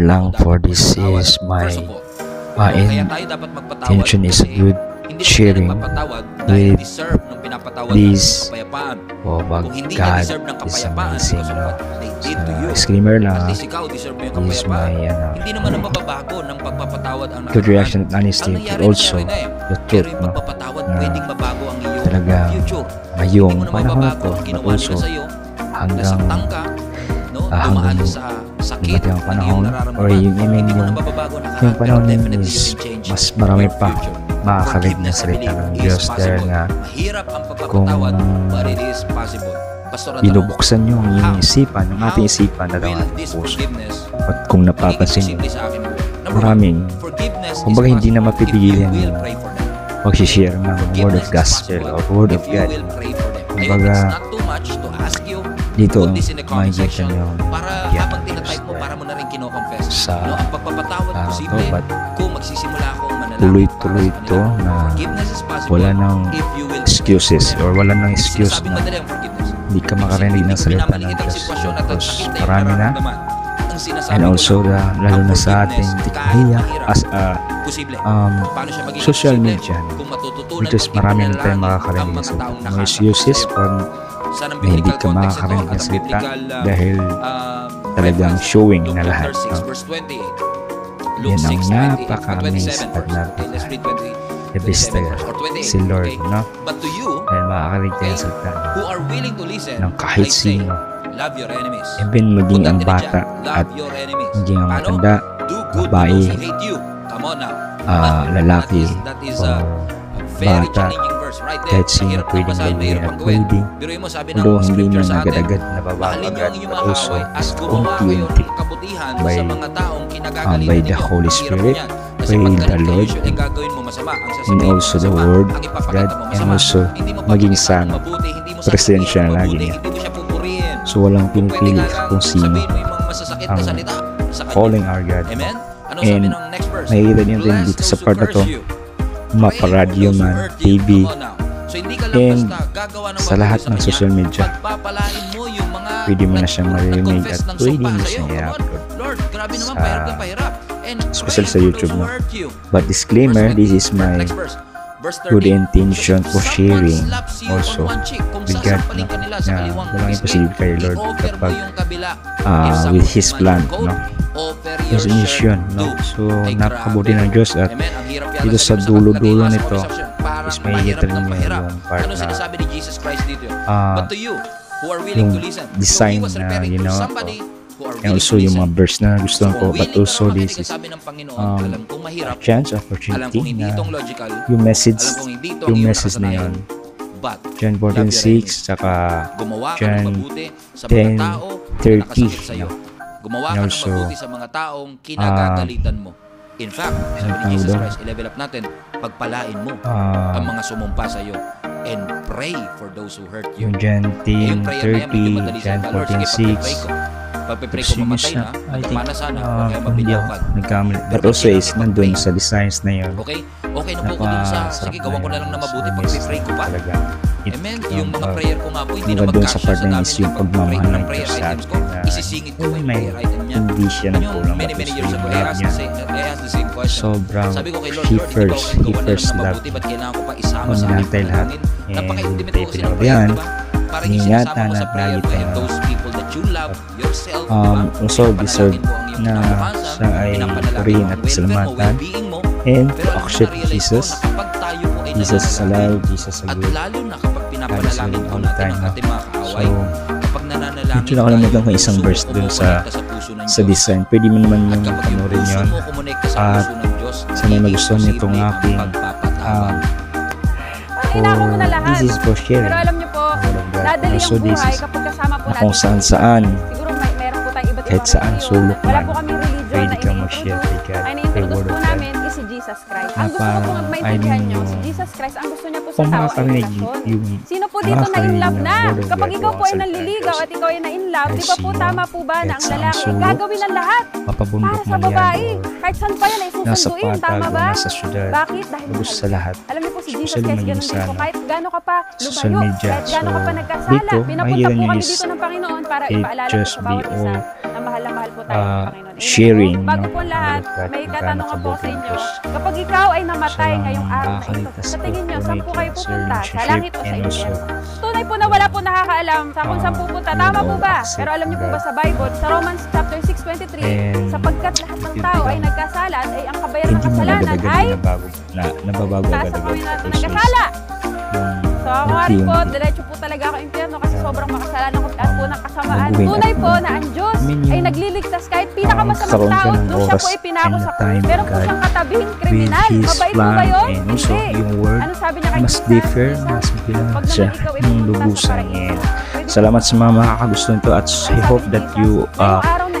lang for this is my intention is good sharing with this. Oh, God is amazing. Disclaimer lang, this is my good reaction and honesty, but also the truth, no? Talaga ngayong panahon na to, but also hanggang dumating ang panahon, or yung panahon is mas marami pa makakarinig na salita ng Diyos, dahil nga kung binubuksan nyo ang inyong isipan, ang ating isipan at ang ating puso, at kung napapansin nyo, maraming kumbaga hindi na mapipigilan yung mag-share ng word of gospel or word of God. Kumbaga dito makikita nyo yan sa araw to, but tuloy-tuloy ito na wala nang excuses, or wala nang excuse na hindi ka makarinig ng salita ng Diyos, because marami na, and also lalo na sa ating teknolohiya as social media, which is marami na tayong makakarinig ng salita. No excuses pag hindi ka makakarinig ng salita, dahil talagang showing na lahat, no? Yan ang napaka-amaze at napaka-the-best si Lord, no? Dahil makakarinig tayo sa salita ng kahit sino, even maging ang bata at maging ang matanda, babae, lalaki, o bata, kahit sino pwedeng gawin at pwedeng, although hindi na agad-agad nababago agad, but also is unti-unti by the Holy Spirit, by the Lord, and also the Word of God, and also maging sang presensya na lagi niya. So walang pinipili kung sino ang calling our God. And makikita niyo din dito sa part na to, maparadyo man, TV, and sa lahat ng social media, pwede mo na siyang marinig at pwede mo siyang i-upload especially sa YouTube, no? But disclaimer, this is my good intention of sharing also with God, no? Na walang imposible kay Lord kapag with His plan, no? His mission, no? So napakabuti ng Diyos, at dito sa dulo-dulo nito is may rin niya yung part na yung design na ginawa ko, and also yung mga verse na gusto ko, but also this is chance, opportunity na yung message na yun, John 14:6 saka John 10:30, no? Gumawa ka ng mabuti sa mga taong kinagagalitan mo. In fact, sabi ni Jesus Christ, i-level up natin, pagpalain mo ang mga sumumpa sa iyo, and pray for those who hurt you. John 10:30, John 14:6. Pagpipray ko mamatay na, magpapana sana, huwag kayong mabilaw ka. But also is nandun sa designs na yun. Okay na po ko dun sa, sige, gawa ko na lang na mabuti, pagpipray ko pa. Amen. Yung mga prayer ko nga po, hindi na magkasya sa dami ng pagmamahal ng prayers ko. Isisingit ko kay prayer item niya. Hindi siya na po lang. Many years ago, I asked the same question. Sobrang sabi ko kay Lord, he first love. Ba't kailangan ko pa isama sa mga langit? Napaka-intimate ko sa yan. Para isasama ko sa prayer ko and those people that you love yourself. Also deserve na siya ay purihin at pasalamatan and to accept Jesus. Jesus is alive, Jesus is at good. lalo na kapag pinapanalangin po natin ang ating mga kaaway. Kapag nananalangin medyo nakalimutan ko isang verse dun sa design. Pwede mo naman yung panoorin yun. At sa may magustuhan niyo itong aking this is for sharing. Pero alam niyo po, dadali ang buhay kapag kasama po natin. Kung saan-saan, siguro meron po tayong iba't kahit saan sulok wala man, po kami religion pwede na kang mag-share kay God, ay kay na-introduce Word po of God. namin is si Jesus Christ. Ang gusto ko po maintindihan nyo, si Jesus Christ, ang gusto niya po sa Kung tao ay makakarinig relasyon. Sino po dito na in love na? Kapag ikaw po ay nanliligaw at ikaw ay na in love, di ba po tama po ba na ang lalaki ay gagawin ng lahat para sa babae? Kahit saan pa yan ay nasa susunduin, patag tama o ba? nasa syudad, Bakit? Dahil lubos sa lahat. alam niyo po si Jesus Especially Christ, maging ganun sa din po. Kahit gaano ka pa social lumayo, media. kahit gaano ka pa So, nagkasala, dito, pinapunta makikita po nyo kami is dito ng Panginoon para it ipaalala po just sa be bawat isa all na mahal po tayo ng Panginoon. sharing. Bago po lahat, may katanungan po sa inyo. Kapag ikaw ay namatay ngayong araw na ito, sa tingin nyo, saan po kayo pupunta? Sa langit o sa impyerno? Tunay po na wala po nakakaalam sa kung saan pupunta. Tama po ba? Pero alam niyo po ba sa Bible, sa Romans chapter 6:23, sapagkat lahat ng tao ay nagkasala at ay ang kabayaran ng kasalanan ay nababago taas ang kami natin nagkasala. So ako nga rin po, diretso po talaga ako impyerno kasi sobrang makasalanan ko at po ng kasamaan. Tunay po na ang Diyos ay nagliligtas kahit pinakamasamang tao, doon siya po ipinako sa krus. Meron po siyang katabing kriminal. Mabait po ba yun? Hindi. Ano sabi niya kay mas Jesus? differ, mas bilang Pag siya naman ikaw ay ng pumunta sa lubusan. paraiso. Salamat sa mga makakagusto nito at I hope that you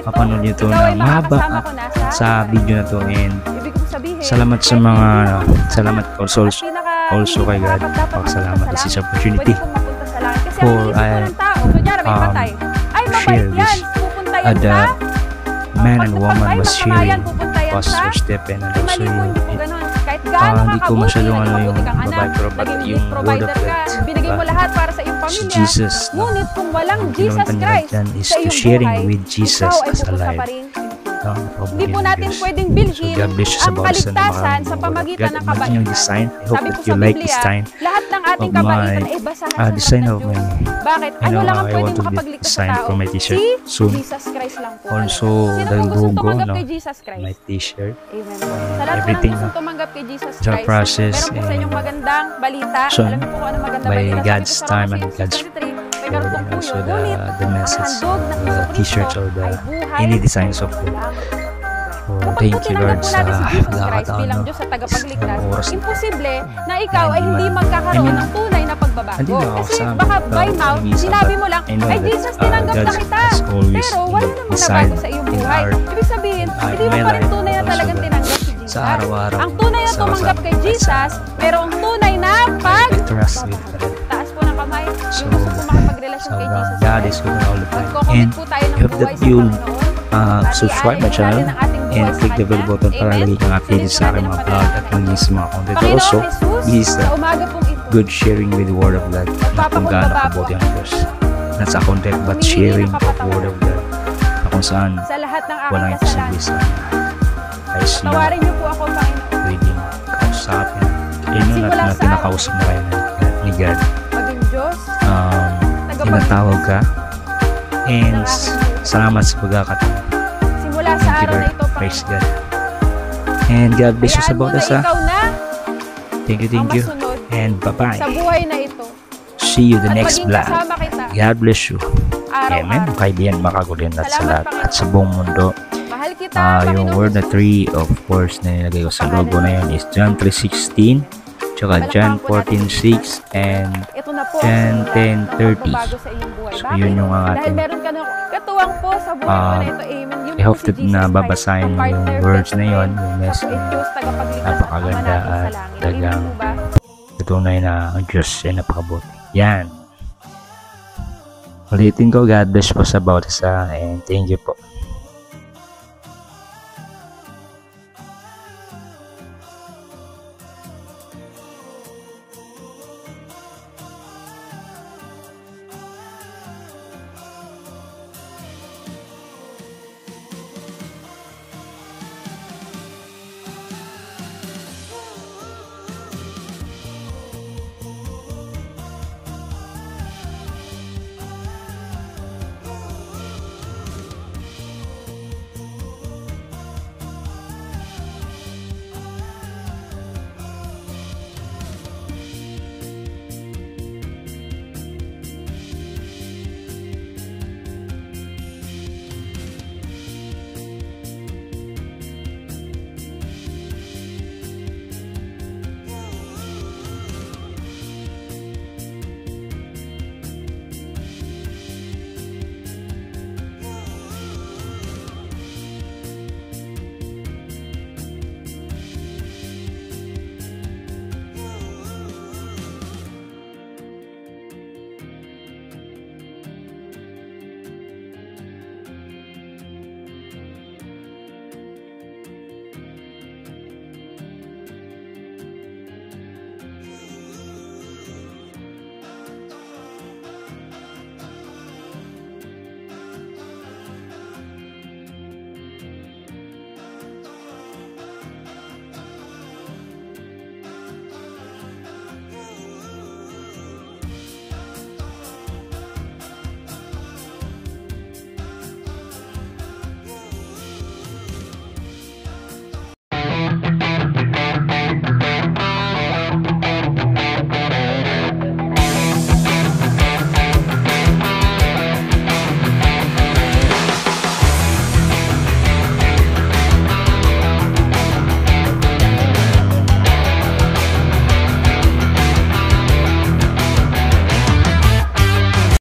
mapanood nyo ito ikaw ay na mahaba makakasama ko na sa video na to, and ibig kong sabihin, salamat sa mga salamat also kay God. Pagkasalamat Pagkasalamat this opportunity Kasi for ang isip po ng tao, kunyari may patay. Ay, mabait share yan. this. Pupunta yan The sa... man and woman was sharing pupunta yan sa... Pastor Stephen and Ay, also mali po, yung hindi po ganun. Kahit gaano hindi ko kakabuti, masyadong ano naging yung mabuti kang anak, babae, pero but naging yung youth word provider of ka, God, binigay mo diba? lahat para sa iyong Si pamilya. Jesus, Ngunit kung walang Jesus kinuntan niya Christ dyan is sa to iyong sharing buhay, with Jesus ikaw ay as pupunta alive. pa rin. No, Hindi po natin pwedeng bilhin God bless you sa ang bawat isa na kaligtasan sa mga pamagitan ng God, imagine yung design. kabaitan. I hope Sabi that po you sa like Biblia, this design lahat ng ating of kabaitan my ay basahan sa design harap of ng my Diyos. Bakit? Ano lang ang I pwedeng want to makapagligtas sa design tao? for my t-shirt Si soon. Jesus Christ lang po. Also, talaga. Sino the po gustong logo, tumanggap no? kay Jesus Christ? My t-shirt. Amen po. Sa lahat po ng Everything, gustong tumanggap kay Jesus the Christ, process meron po sa inyong magandang balita. So, Alam niyo po kung ano magandang by balita. God's Sabi po sa time Romans and God's 6:23, may karugtong po also yun. Ngunit, the message, ang handog ng the Jesucristo t-shirts or the ay buhay any designs of at food. walang So, Kapag thank po you tinanggap Lord po sa natin si Jesus Christ pagkakataon, bilang no? Diyos sa tagapagligtas, Sa oras. imposible na ikaw ay Hindi hindi man- magkakaroon I mean, ng tunay na pagbabago. hindi na ako Kasi kasama, baka pero by mouth, minsan, sinabi but mo lang, I know ay that, Jesus, tinanggap na God kita. has always Pero wala namang decided nabago sa iyong in buhay. our- Ibig sabihin, in hindi mo my pa rin life, tunay na also talagang that tinanggap si Jesus. sa araw-araw, Ang tunay na sa tumanggap kay kasama- Jesus, merong tunay na I trust with God. Taas po ng kamay, So, yung gusto po makapagrelasyon kay Jesus. God is good all the time. Magko-commit And po tayo ng I hope buhay that sa you'll Panginoon. subscribe my channel and click the bell button para lagi kang updated sa aking mga vlog at maging sa mga content. Also, please sa umaga pong ito, good sharing with the word of God na kung gaano kabuti ang Diyos. Not sa content but sharing of the word of God na kung saan sa lahat ng walang aking imposible kasalanan. sa ICU, Tawarin niyo po ako, Panginoon. pwedeng kausapin. Yun at na pinakausap na kayo ni God. Maging Diyos, Tinatawag ka and salamat sa pagkakataon. simula sa Thank you araw na Lord. ito, Praise Panginoon. God. And God bless you sa Hayaan mo bawat na isa. ikaw na Thank ang you. masunod And bye-bye. sa buhay na ito. See you the At next maging vlog. kasama kita God bless you. Amen. araw-araw. Kaibigan, makagulian at sa Salamat, lahat Panginoon. at sa buong mundo. Mahal kita, Yung Panginoon word na Jesus. 3, of course, na nilagay ko sa logo na yun is John 3:16, tsaka John 14:6, and Ito na po. John simula 10:30. ng pagbabago sa iyong buhay. So, Bakit? yun yung Dahil ating meron ka na katuwang po sa buhay ko na ito. Amen. Yun I po hope si that Jesus na Christ, babasahin ang mo yung partner, words best na yun, friend, yung siya message po ay na Diyos, tagapagligtas ng napakaganda Ama natin sa at langit. talagang Amen po ba? tunay na ang Diyos ay napakabuti. Yan. Ulitin ko, God bless po sa bawat isa and thank you po.